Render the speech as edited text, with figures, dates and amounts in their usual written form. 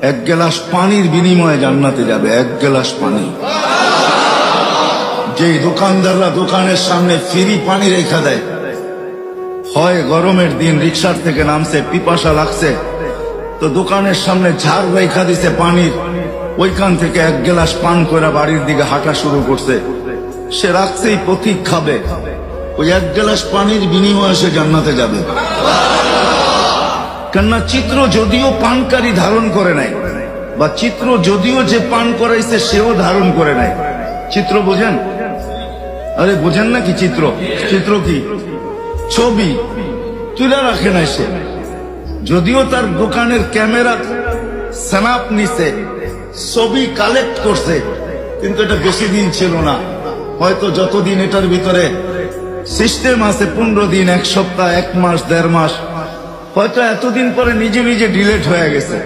এক গ্লাস পানির বিনিময়ে জান্নাতে যাবে, এক গ্লাস পানি। যেই দোকানদাররা দোকানের সামনে ফ্রি পানি রেখা দেয়, হয় গরমের দিন রিক্সার থেকে নামছে, পিপাসা লাগছে, তো দোকানের সামনে ঝাড় রেখা দিছে পানির, ওইখান থেকে এক গ্লাস পান করে বাড়ির দিকে হাঁটা শুরু করছে। সে রাখছেই পথিক খাবে, ওই এক গ্লাস পানির বিনিময়ে সে জান্নাতে যাবে। কেননা চিত্র যদিও পানকারী ধারণ করে নাই, বা চিত্র যদিও যে পান করাইছে সেও ধারণ করে নাই। চিত্র বোঝেন? আরে বোঝেন না কি চিত্র? চিত্র কি? ছবি তুলে রাখে নাই সে, যদিও তার দোকানের ক্যামেরা স্ন্যাপ নিছে, ছবি কালেক্ট করছে, কিন্তু এটা বেশি দিন ছিল না। হয়তো যতদিন এটার ভিতরে সিস্টেম আছে, 15 দিন, 1 সপ্তাহ, 1 মাস, 1.5 মাস, হয়তো এতদিন পরে নিজে নিজে ডিলেট হয়ে গেছে।